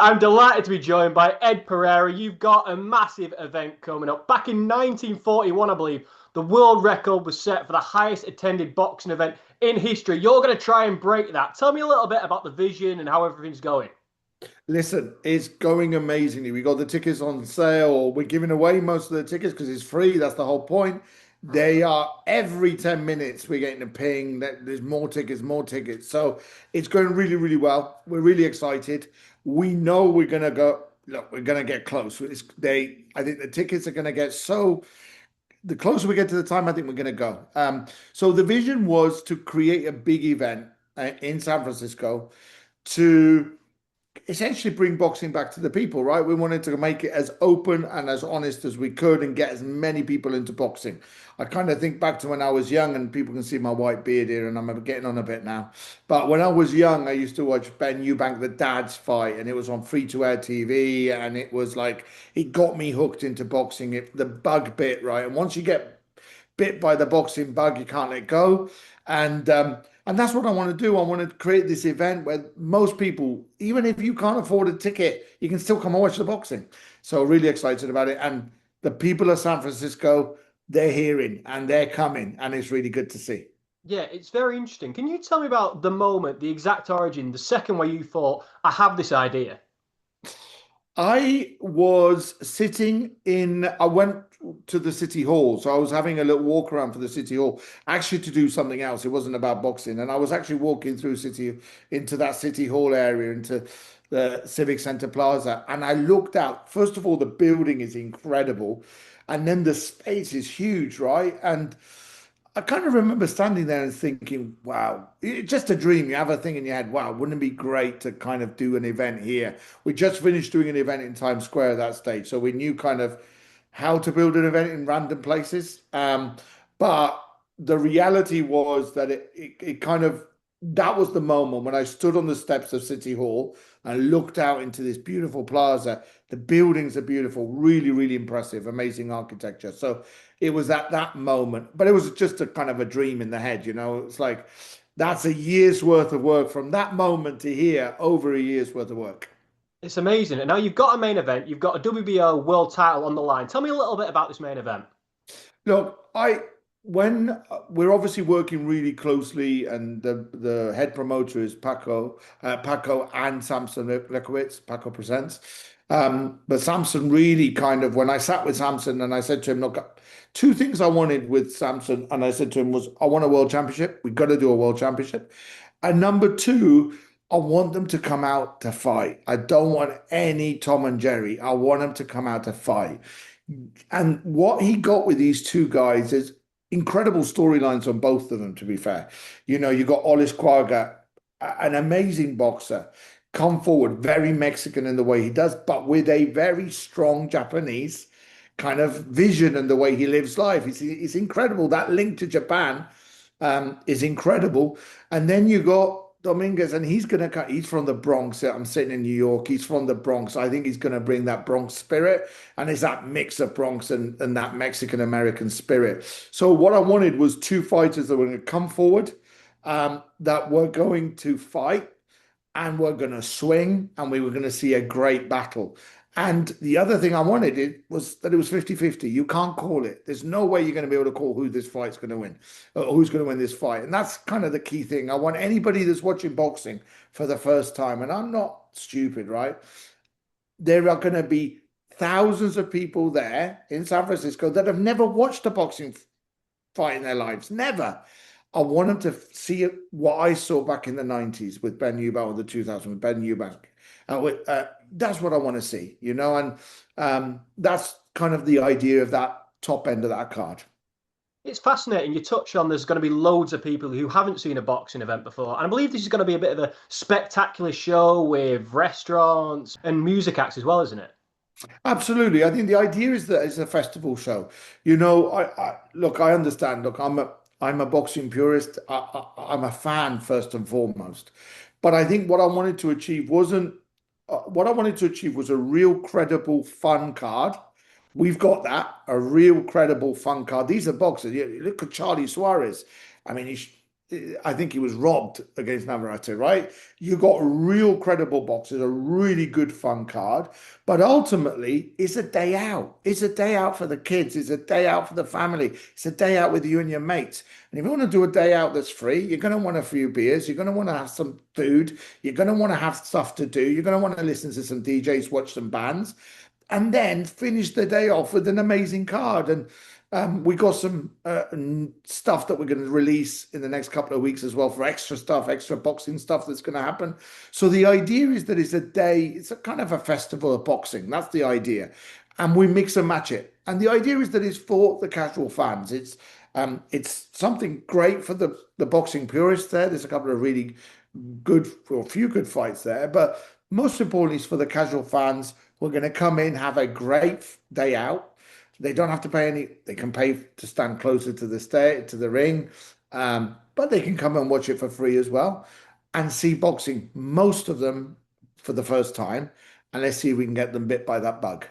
I'm delighted to be joined by Ed Pereira. You've got a massive event coming up. Back in 1941, I believe, the world record was set for the highest attended boxing event in history. You're going to try and break that. Tell me a little bit about the vision and how everything's going. Listen, it's going amazingly. We got the tickets on sale. We're giving away most of the tickets because it's free. That's the whole point. They are every 10 minutes we're getting a ping that there's more tickets, more tickets. So it's going really, really well. We're really excited. We know we're gonna go. Look, we're gonna get close. I think the tickets are gonna get so. The closer we get to the time, I think we're gonna go. So the vision was to create a big event in San Francisco to essentially bring boxing back to the people, right? We wanted to make it as open and as honest as we could and get as many people into boxing. I kind of think back to when I was young, and people can see my white beard here, and I'm getting on a bit now. But when I was young, I used to watch Ben Eubank, the dad's fight, and it was on free to air TV, and it was like, it got me hooked into boxing. The bug bit, right? And once you get bit by the boxing bug, you can't let go. And that's what I want to do. I want to create this event where most people, even if you can't afford a ticket, you can still come and watch the boxing. So really excited about it. And the people of San Francisco, they're hearing and they're coming, and it's really good to see. Yeah, it's very interesting. Can you tell me about the moment, the exact origin, the second where you thought, I have this idea? I was sitting in, I went to the city hall. So I was having a little walk around for the city hall, actually to do something else. It wasn't about boxing. And I was actually walking through into that city hall area, into the Civic Center Plaza. And I looked out. First of all, the building is incredible. And then the space is huge, right? And I kind of remember standing there and thinking, wow, it's just a dream. You have a thing in your head, wow, wouldn't it be great to kind of do an event here? We just finished doing an event in Times Square at that stage. So we knew kind of how to build an event in random places. But the reality was that it kind of, that was the moment when I stood on the steps of City Hall and looked out into this beautiful plaza. The buildings are beautiful, really, really impressive, amazing architecture. So it was at that moment, but it was just a kind of a dream in the head, you know. It's like that's a year's worth of work from that moment to here, over a year's worth of work. It's amazing. And now you've got a main event, you've got a WBO world title on the line. Tell me a little bit about this main event. Look, when we're obviously working really closely, and the head promoter is Paco and Sampson Lewkowicz. Paco presents. But Samson really kind of, when I sat with Samson and I said to him, look, two things I wanted with Samson, and I said to him was, I want a world championship. We've got to do a world championship. And number two, I want them to come out to fight. I don't want any Tom and Jerry. I want them to come out to fight. And what he got with these two guys is incredible storylines on both of them, to be fair. You know, you got Olascuaga, an amazing boxer, come forward, very Mexican in the way he does, but with a very strong Japanese kind of vision and the way he lives life. It's incredible. That link to Japan is incredible. And then you got Dominguez, and he's from the Bronx. I'm sitting in New York. He's from the Bronx. I think he's gonna bring that Bronx spirit, and it's that mix of Bronx and that Mexican American spirit. So what I wanted was two fighters that were going to come forward, that were going to fight, and were going to swing, and we were going to see a great battle. And the other thing I wanted was that it was 50-50. You can't call it. There's no way you're going to be able to call who this fight's going to win, or who's going to win this fight. And that's kind of the key thing. I want anybody that's watching boxing for the first time, and I'm not stupid, right? There are going to be thousands of people there in San Francisco that have never watched a boxing fight in their lives. Never. I want them to see what I saw back in the 90s with Ben Eubank, or the 2000 with Ben Eubank. That's what I want to see, you know, and that's kind of the idea of that top end of that card. It's fascinating. You touch on there's going to be loads of people who haven't seen a boxing event before. And I believe this is going to be a bit of a spectacular show with restaurants and music acts as well, isn't it? Absolutely. I think the idea is that it's a festival show. You know, I look, I understand. Look, I'm a boxing purist. I'm a fan first and foremost. But I think what I wanted to achieve was a real credible fun card. We've got that, a real credible fun card. These are boxers. You look at Charlie Suarez. I mean, I think he was robbed against Navarrete, right? You got real credible boxers, a really good fun card, but ultimately it's a day out. It's a day out for the kids. It's a day out for the family. It's a day out with you and your mates. And if you want to do a day out that's free, you're going to want a few beers. You're going to want to have some food. You're going to want to have stuff to do. You're going to want to listen to some DJs, watch some bands, and then finish the day off with an amazing card. And we got some stuff that we're going to release in the next couple of weeks as well for extra stuff, extra boxing stuff that's going to happen. So the idea is that it's a day, it's a kind of a festival of boxing. That's the idea. And we mix and match it. And the idea is that it's for the casual fans. It's something great for the boxing purists there. There's a couple of really good, or a few good fights there. But most importantly, it's for the casual fans. We're going to come in, have a great day out. They don't have to pay any. They can pay to stand closer to the ring, but they can come and watch it for free as well, and see boxing. Most of them for the first time, and let's see if we can get them bit by that bug.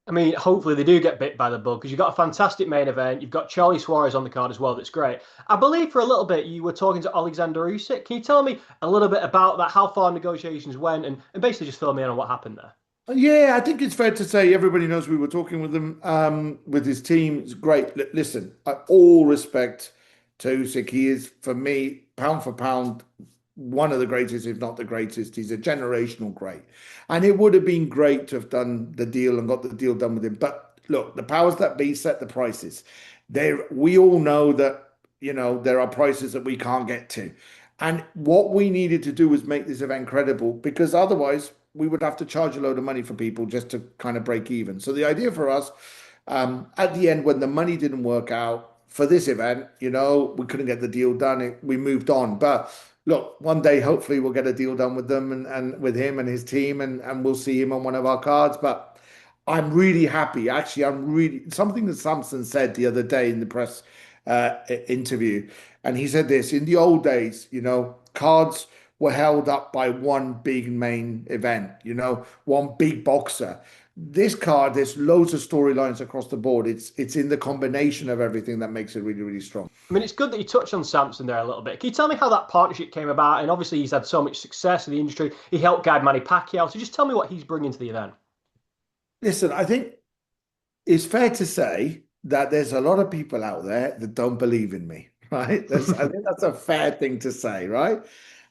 I mean, hopefully they do get bit by the bug because you've got a fantastic main event. You've got Charlie Suarez on the card as well. That's great. I believe for a little bit you were talking to Oleksandr Usyk. Can you tell me a little bit about that, how far negotiations went, and basically just fill me in on what happened there? Yeah, I think it's fair to say everybody knows we were talking with him, with his team. It's great. Listen, all respect to Usyk. He is, for me, pound for pound, one of the greatest, if not the greatest. He's a generational great. And it would have been great to have done the deal and got the deal done with him. But look, the powers that be set the prices. We all know that, there are prices that we can't get to. And what we needed to do was make this event credible, because otherwise we would have to charge a load of money for people just to kind of break even. So the idea for us, at the end, when the money didn't work out for this event, we couldn't get the deal done. We moved on. But look, one day, hopefully we'll get a deal done with them and with him and his team, and we'll see him on one of our cards. But I'm really happy. Actually, something that Sampson said the other day in the press interview. And he said this: in the old days, cards were held up by one big main event, one big boxer. This card, there's loads of storylines across the board. It's in the combination of everything that makes it really, really strong. I mean, it's good that you touched on Sampson there a little bit. Can you tell me how that partnership came about? And obviously, he's had so much success in the industry. He helped guide Manny Pacquiao. So just tell me what he's bringing to the event. Listen, I think it's fair to say that there's a lot of people out there that don't believe in me, right? I think that's a fair thing to say, right?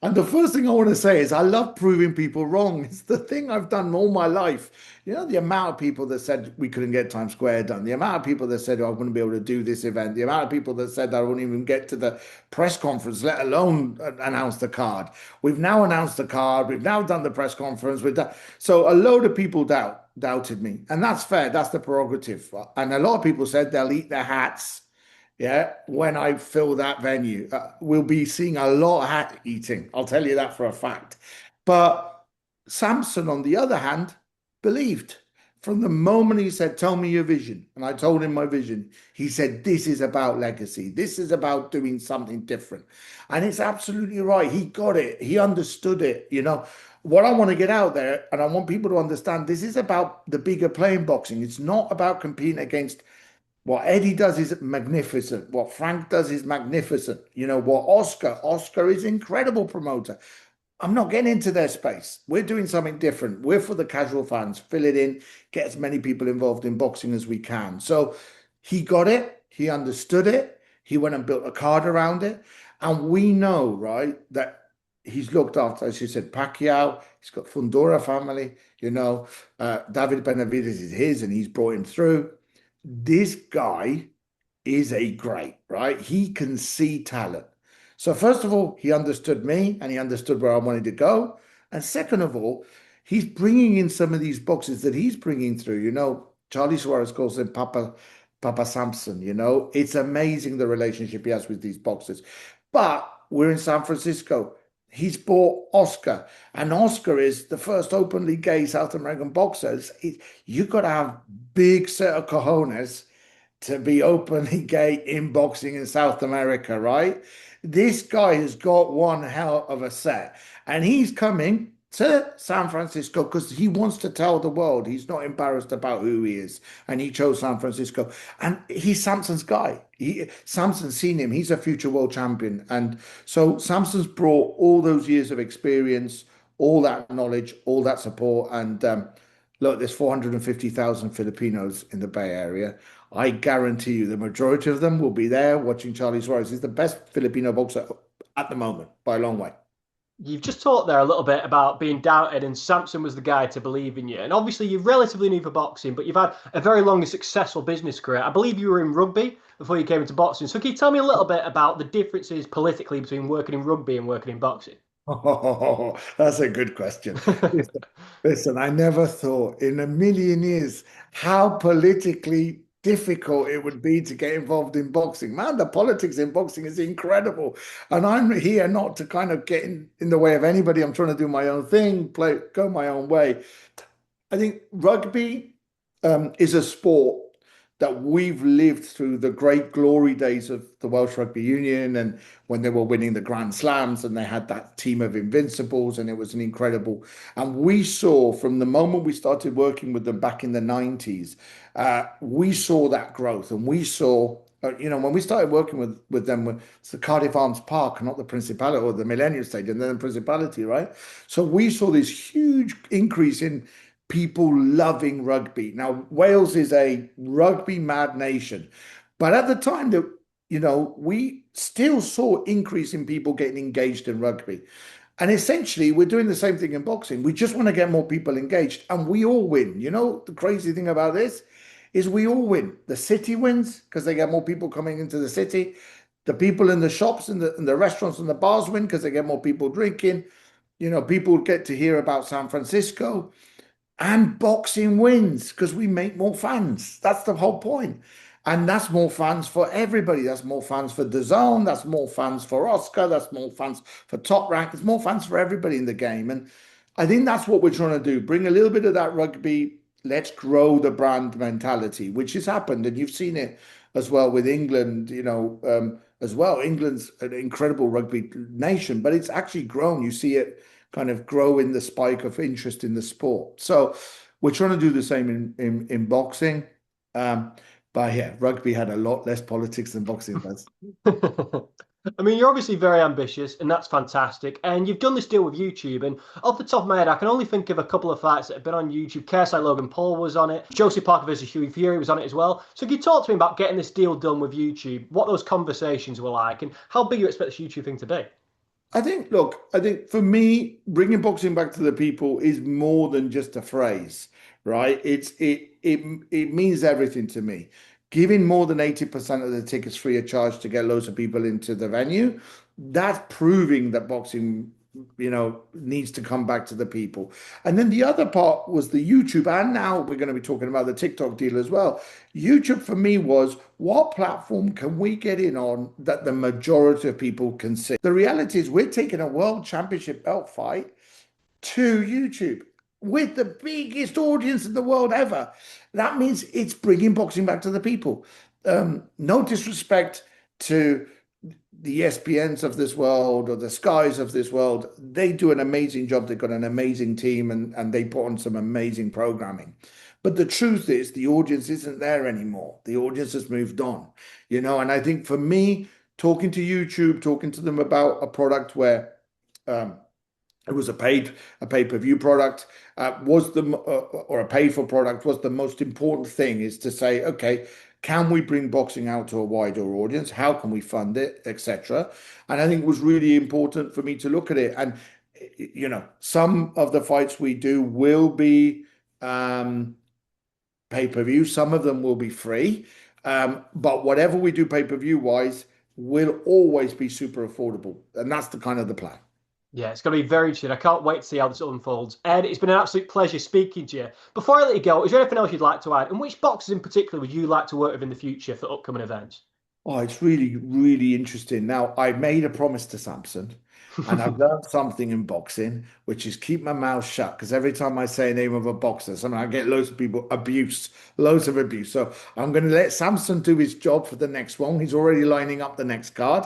And the first thing I want to say is I love proving people wrong. It's the thing I've done all my life. The amount of people that said we couldn't get Times Square done, the amount of people that said, I wouldn't be able to do this event, the amount of people that said I wouldn't even get to the press conference, let alone announce the card. We've now announced the card. We've now done the press conference. So a load of people doubted me. And that's fair. That's the prerogative. And a lot of people said they'll eat their hats. Yeah, when I fill that venue, we'll be seeing a lot of hat eating. I'll tell you that for a fact. But Sampson, on the other hand, believed. From the moment he said, tell me your vision, and I told him my vision, he said, this is about legacy. This is about doing something different. And it's absolutely right. He got it. He understood it. What I want to get out there, and I want people to understand, this is about the bigger playing boxing. It's not about competing against. What Eddie does is magnificent. What Frank does is magnificent. What Oscar is incredible promoter. I'm not getting into their space. We're doing something different. We're for the casual fans. Fill it in, get as many people involved in boxing as we can. So he got it. He understood it. He went and built a card around it. And we know, right, that he's looked after, as you said, Pacquiao. He's got Fundora family. David Benavidez is his, and he's brought him through. This guy is a great, right? He can see talent. So first of all, he understood me and he understood where I wanted to go. And second of all, he's bringing in some of these boxes that he's bringing through. Charlie Suarez calls him Papa Sampson. It's amazing the relationship he has with these boxers. But we're in San Francisco. He's bought Oscar, and Oscar is the first openly gay South American boxer. You got to have big set of cojones to be openly gay in boxing in South America, right? This guy has got one hell of a set, and he's coming to San Francisco because he wants to tell the world he's not embarrassed about who he is, and he chose San Francisco. And he's Samson's guy. Samson's seen him. He's a future world champion, and so Samson's brought all those years of experience, all that knowledge, all that support. And look, there's 450,000 Filipinos in the Bay Area. I guarantee you, the majority of them will be there watching Charlie Suarez. He's the best Filipino boxer at the moment by a long way. You've just talked there a little bit about being doubted, and Sampson was the guy to believe in you. And obviously, you're relatively new for boxing, but you've had a very long and successful business career. I believe you were in rugby before you came into boxing. So, can you tell me a little bit about the differences politically between working in rugby and working in boxing? Oh, that's a good question. Listen, I never thought in a million years how politically difficult it would be to get involved in boxing. Man, the politics in boxing is incredible. And I'm here not to kind of get in the way of anybody. I'm trying to do my own thing, go my own way. I think rugby is a sport that we've lived through the great glory days of the Welsh Rugby Union, and when they were winning the Grand Slams and they had that team of invincibles, and it was an incredible. And we saw from the moment we started working with them back in the 90s, we saw that growth, and we saw. When we started working with them, it's the Cardiff Arms Park, not the Principality or the Millennium Stadium, then the Principality, right? So we saw this huge increase in people loving rugby. Now, Wales is a rugby mad nation, but at the time that, we still saw increase in people getting engaged in rugby. And essentially, we're doing the same thing in boxing. We just want to get more people engaged, and we all win. The crazy thing about this is we all win. The city wins because they get more people coming into the city. The people in the shops and the restaurants and the bars win because they get more people drinking. People get to hear about San Francisco. And boxing wins because we make more fans. That's the whole point. And that's more fans for everybody. That's more fans for DAZN. That's more fans for Oscar. That's more fans for Top Rank. It's more fans for everybody in the game. And I think that's what we're trying to do. Bring a little bit of that rugby. Let's grow the brand mentality, which has happened. And you've seen it as well with England, as well. England's an incredible rugby nation, but it's actually grown. You see it kind of grow in the spike of interest in the sport. So we're trying to do the same in boxing. But yeah, rugby had a lot less politics than boxing does. I mean, you're obviously very ambitious, and that's fantastic. And you've done this deal with YouTube. And off the top of my head, I can only think of a couple of fights that have been on YouTube. KSI Logan Paul was on it. Josie Parker versus Hughie Fury was on it as well. So can you talk to me about getting this deal done with YouTube, what those conversations were like, and how big you expect this YouTube thing to be? I think for me, bringing boxing back to the people is more than just a phrase, right? It means everything to me. Giving more than 80% of the tickets free of charge to get loads of people into the venue, that's proving that boxing, needs to come back to the people. And then the other part was the YouTube, and now we're going to be talking about the TikTok deal as well. YouTube for me was, what platform can we get in on that the majority of people can see? The reality is we're taking a world championship belt fight to YouTube with the biggest audience in the world ever. That means it's bringing boxing back to the people. No disrespect to the ESPNs of this world or the Skies of this world. They do an amazing job. They've got an amazing team, and they put on some amazing programming. But the truth is the audience isn't there anymore. The audience has moved on, and I think for me, talking to YouTube, talking to them about a product where it was a pay-per-view product, or a paid-for product, was the most important thing, is to say, okay, can we bring boxing out to a wider audience? How can we fund it, etc.? And I think it was really important for me to look at it. And, some of the fights we do will be pay-per-view. Some of them will be free. But whatever we do pay-per-view wise will always be super affordable. And that's the kind of the plan. Yeah, it's going to be very interesting. I can't wait to see how this unfolds. Ed, it's been an absolute pleasure speaking to you. Before I let you go, is there anything else you'd like to add? And which boxers in particular would you like to work with in the future for upcoming events? Oh, it's really, really interesting. Now, I made a promise to Sampson And I've learned something in boxing, which is keep my mouth shut. Because every time I say a name of a boxer, somehow I get loads of people abuse, loads of abuse. So I'm going to let Samson do his job for the next one. He's already lining up the next card.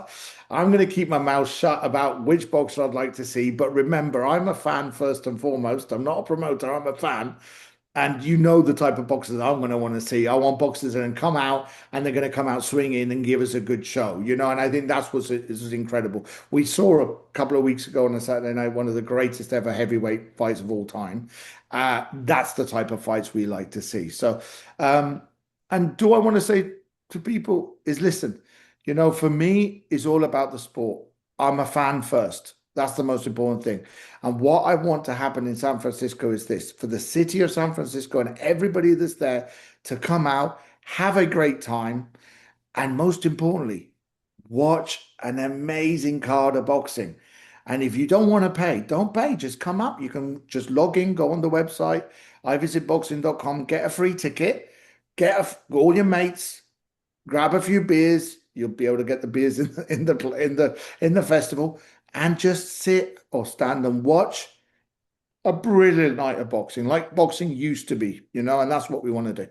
I'm going to keep my mouth shut about which boxer I'd like to see. But remember, I'm a fan first and foremost. I'm not a promoter, I'm a fan. And you know the type of boxers I'm going to want to see. I want boxers that can come out and they're going to come out swinging and give us a good show, you know. And I think that's what's this is incredible. We saw a couple of weeks ago on a Saturday night one of the greatest ever heavyweight fights of all time. That's the type of fights we like to see. So, and do I want to say to people is listen, you know, for me, it's all about the sport. I'm a fan first. That's the most important thing. And what I want to happen in San Francisco is this for the city of San Francisco and everybody that's there to come out, have a great time, and most importantly, watch an amazing card of boxing. And if you don't want to pay, don't pay. Just come up. You can just log in, go on the website, ivisitboxing.com, get a free ticket, all your mates, grab a few beers. You'll be able to get the beers in the festival, and just sit or stand and watch a brilliant night of boxing, like boxing used to be, you know, and that's what we want to do.